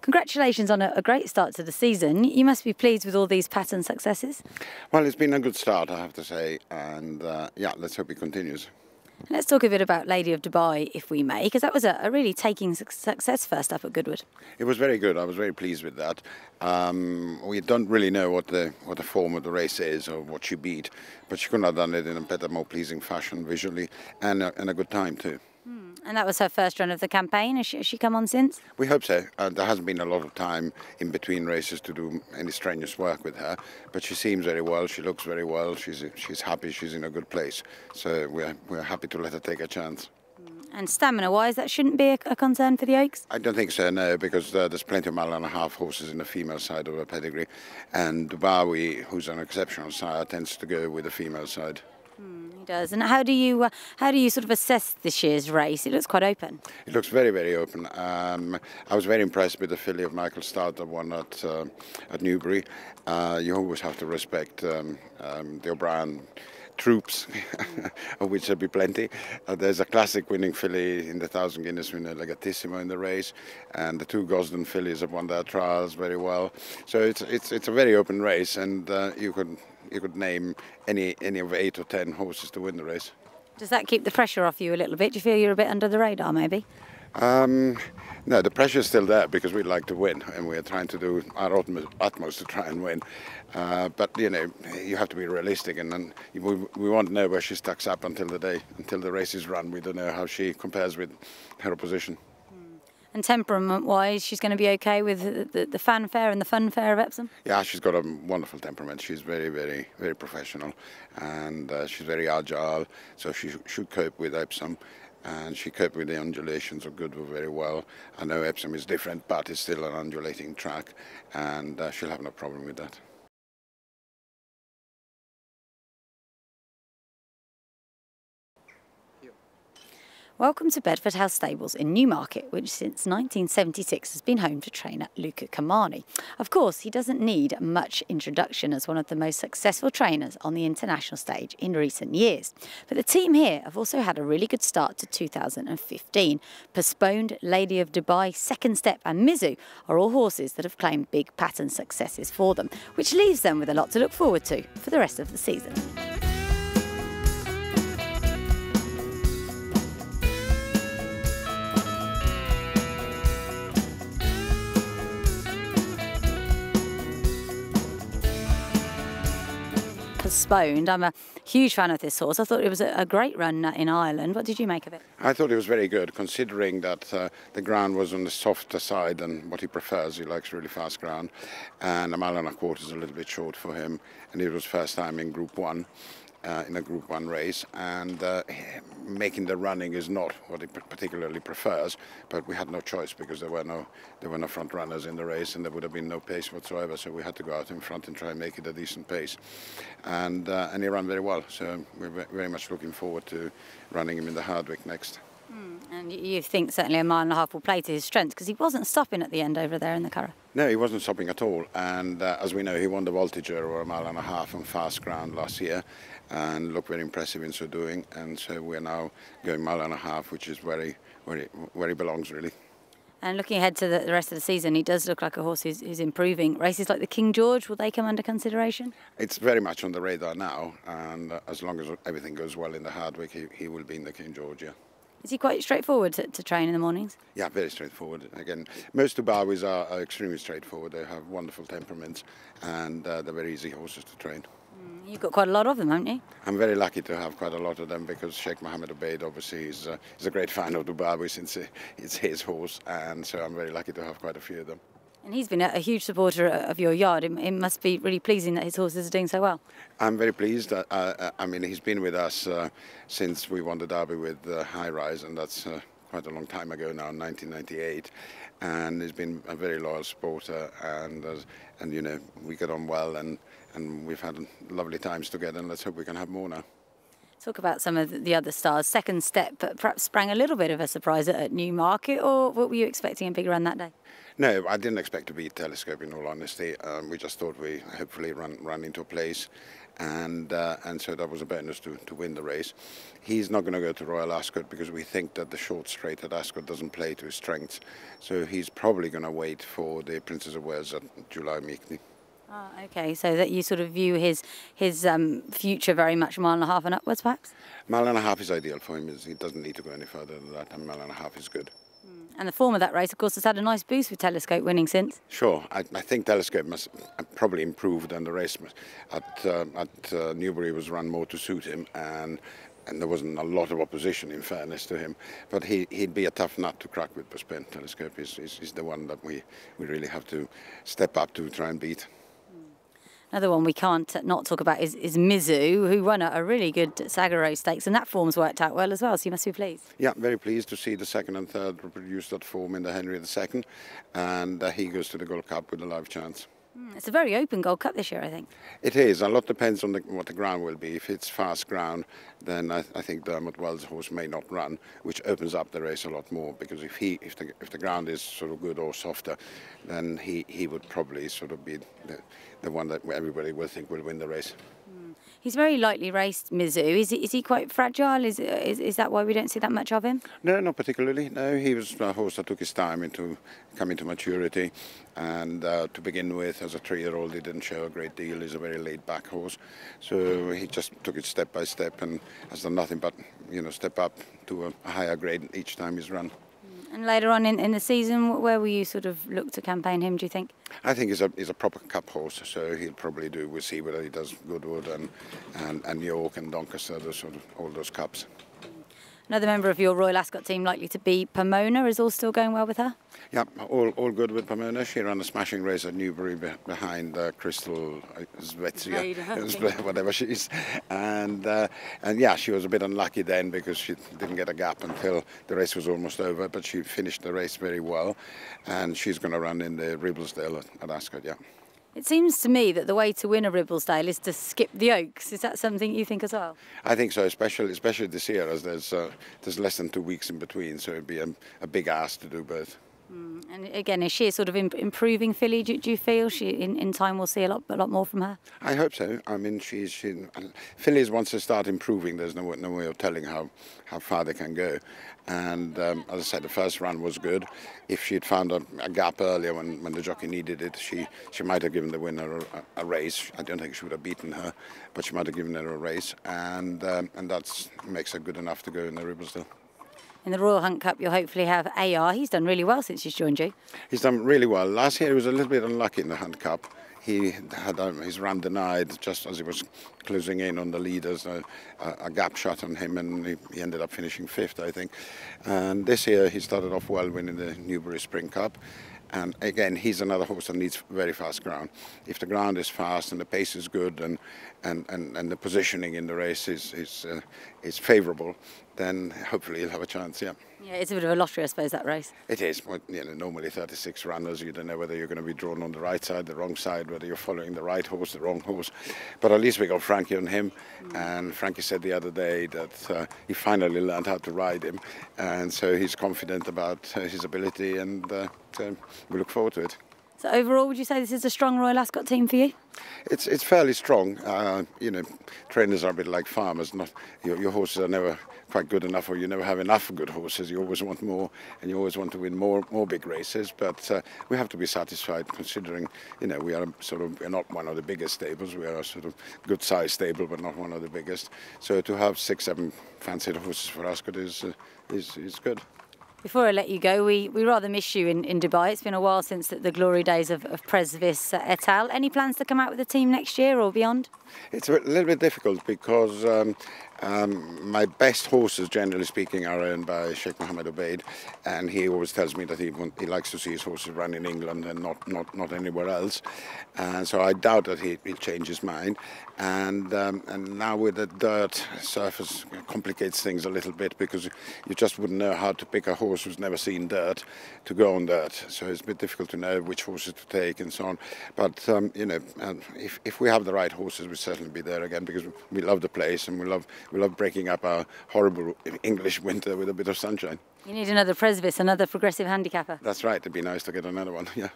congratulations on a great start to the season. You must be pleased with all these pattern successes. Well, it's been a good start, I have to say, and yeah, let's hope it continues. Let's talk a bit about Lady of Dubai, if we may, because that was a really taking success first up at Goodwood. It was very good. I was very pleased with that. We don't really know what the form of the race is or what she beat, but she could have done it in a better, more pleasing fashion visually and a good time too. And that was her first run of the campaign. Has she come on since? We hope so. There hasn't been a lot of time in between races to do any strenuous work with her, but she seems very well. She looks very well. She's happy. She's in a good place. So we're happy to let her take a chance. And stamina-wise, that shouldn't be a concern for the Oaks? I don't think so, no, because there's plenty of mile-and-a-half horses in the female side of the pedigree, and Dubawi, who's an exceptional sire, tends to go with the female side. He does. And how do you sort of assess this year's race? It looks quite open. It looks very, very open. I was very impressed with the filly of Michael Stout that won at Newbury. You always have to respect the O'Brien troops, of which there'll be plenty. There's a classic winning filly in the 1,000 Guinness winner, Legatissimo, in the race, and the two Gosden fillies have won their trials very well. So it's a very open race, and you could name any of 8 or 10 horses to win the race. Does that keep the pressure off you a little bit? Do you feel you're a bit under the radar, maybe? No, the pressure's still there because we'd like to win, and we're trying to do our utmost to try and win. But you know, you have to be realistic, and then we won't know where she stacks up until the race is run. We don't know how she compares with her opposition. And temperament-wise, she's going to be okay with the fanfare and the funfare of Epsom? Yeah, she's got a wonderful temperament. She's very, very, very professional, and she's very agile, so she should cope with Epsom. And she coped with the undulations of Goodwood very well. I know Epsom is different, but it's still an undulating track, and she'll have no problem with that. Welcome to Bedford House Stables in Newmarket, which since 1976 has been home to trainer Luca Cumani. Of course, he doesn't need much introduction as one of the most successful trainers on the international stage in recent years. But the team here have also had a really good start to 2015. Postponed, Lady of Dubai, Second Step and Mizu are all horses that have claimed big pattern successes for them, which leaves them with a lot to look forward to for the rest of the season. Postponed. I'm a huge fan of this horse. I thought it was a great run in Ireland. What did you make of it? I thought it was very good, considering that the ground was on the softer side than what he prefers. He likes really fast ground, and a 1.25 miles is a little bit short for him. And it was first time in Group 1. In a Group 1 race, and making the running is not what he particularly prefers, but we had no choice because there were no front runners in the race, and there would have been no pace whatsoever, so we had to go out in front and try and make it a decent pace, and he ran very well, so we're very much looking forward to running him in the Hardwick next. And you think certainly a 1.5 miles will play to his strengths, because he wasn't stopping at the end over there in the Curragh. No, he wasn't stopping at all, and as we know, he won the Voltigeur over 1.5 miles on fast ground last year and looked very impressive in so doing, and so we're now going 1.5 miles, which is where he belongs, really. And looking ahead to the rest of the season, he does look like a horse who's improving. Races like the King George, will they come under consideration? It's very much on the radar now, and as long as everything goes well in the Hardwick, he will be in the King George, yeah. Is he quite straightforward to train in the mornings? Yeah, very straightforward. Again, most Dubawis are extremely straightforward. They have wonderful temperaments, and they're very easy horses to train. You've got quite a lot of them, haven't you? I'm very lucky to have quite a lot of them because Sheikh Mohammed Obeid obviously is a great fan of Dubawi since it's his horse, and so I'm very lucky to have quite a few of them. And he's been a huge supporter of your yard. It must be really pleasing that his horses are doing so well. I'm very pleased. I mean, he's been with us since we won the Derby with High Rise, and that's quite a long time ago now, 1998. And he's been a very loyal supporter, and you know, we get on well, and we've had lovely times together, and let's hope we can have more now. Talk about some of the other stars. Second Step perhaps sprang a little bit of a surprise at Newmarket, or what were you expecting a big run that day? No, I didn't expect to beat Telescope, in all honesty. We just thought we hopefully run into a place, and so that was a bonus to win the race. He's not going to go to Royal Ascot because we think that the short straight at Ascot doesn't play to his strengths. So he's probably going to wait for the Princess of Wales at July Meekney. Oh, okay, so that you sort of view his future very much 1.5 miles and upwards, perhaps? 1.5 miles is ideal for him. He doesn't need to go any further than that, and 1.5 miles is good. And the form of that race, of course, has had a nice boost with Telescope winning since. Sure, I think Telescope must probably improved, and the race at Newbury was run more to suit him, and there wasn't a lot of opposition, in fairness to him. But he'd be a tough nut to crack with Postpone. Telescope is the one that we really have to step up to try and beat. Another one we can't not talk about is Mizu, who won a really good Sagaro Stakes, and that form's worked out well as well, so you must be pleased. Yeah, very pleased to see the second and third reproduce that form in the Henry II, and he goes to the Gold Cup with a live chance. It's a very open Gold Cup this year, I think. It is. A lot depends on what the ground will be. If it's fast ground, then I think Dermot Well's horse may not run, which opens up the race a lot more. Because if the ground is sort of good or softer, then he would probably sort of be the one that everybody will think will win the race. He's very lightly raced, Mizu. Is he quite fragile? Is that why we don't see that much of him? No, not particularly. No, he was a horse that took his time coming to maturity. And to begin with, as a 3-year-old, he didn't show a great deal. He's a very laid-back horse. So he just took it step by step and has done nothing but, step up to a higher grade each time he's run. And later on in the season, where will you sort of look to campaign him, do you think? I think he's a proper cup horse, so he'll probably do. We'll see whether he does Goodwood and York and Doncaster, all those cups. Another member of your Royal Ascot team likely to be Pomona. Is all still going well with her? Yeah, all good with Pomona. She ran a smashing race at Newbury behind Crystal Svezia, whatever she is. And yeah, she was a bit unlucky then because she didn't get a gap until the race was almost over, but she finished the race very well. And she's going to run in the Ribblesdale at Ascot, yeah. It seems to me that the way to win a Ribblesdale is to skip the Oaks. Is that something you think as well? I think so, especially this year, as there's less than 2 weeks in between, so it'd be a big ask to do both. And again, is she a sort of improving filly? Do you feel she in time we'll see a lot more from her? I hope so. I mean, fillies once they start improving, there's no way of telling how far they can go. And as I said, the first run was good. If she'd found a gap earlier when the jockey needed it, she might have given the winner a race. I don't think she would have beaten her, but she might have given her a race, and that makes her good enough to go in the Ribblesdale. In the Royal Hunt Cup, you'll hopefully have AR. He's done really well since he's joined you. He's done really well. Last year he was a little bit unlucky in the Hunt Cup. He had his run denied just as he was closing in on the leaders, a gap shot on him, and he ended up finishing 5th, I think. And this year he started off well, winning the Newbury Spring Cup. And again, he's another horse that needs very fast ground. If the ground is fast and the pace is good and the positioning in the race is favourable, then hopefully he'll have a chance, yeah. Yeah, it's a bit of a lottery, I suppose, that race. It is. Well, normally 36 runners, you don't know whether you're going to be drawn on the right side, the wrong side, whether you're following the right horse, the wrong horse. But at least we got Frankie on him, and Frankie said the other day that he finally learned how to ride him, and so he's confident about his ability, and so we look forward to it. So overall, would you say this is a strong Royal Ascot team for you? It's fairly strong. Trainers are a bit like farmers. Your horses are never quite good enough, or you never have enough good horses. You always want more, and you always want to win more big races. But we have to be satisfied, considering we're not one of the biggest stables. We are a sort of good-sized stable, but not one of the biggest. So to have 6-7 fancied horses for Ascot is good. Before I let you go, we rather miss you in Dubai. It's been a while since the glory days of Presvis et al. Any plans to come out with the team next year or beyond? It's a little bit difficult because my best horses, generally speaking, are owned by Sheikh Mohammed Obeid, and he always tells me that he likes to see his horses run in England and not anywhere else. And so I doubt that he'll change his mind. And now with the dirt surface, it complicates things a little bit, because you just wouldn't know how to pick a horse who's never seen dirt to go on dirt. So it's a bit difficult to know which horses to take and so on. But if we have the right horses, we'll certainly be there again, because we love the place and we We love breaking up our horrible English winter with a bit of sunshine. You need another Presvis, another progressive handicapper. That's right. It'd be nice to get another one. Yeah.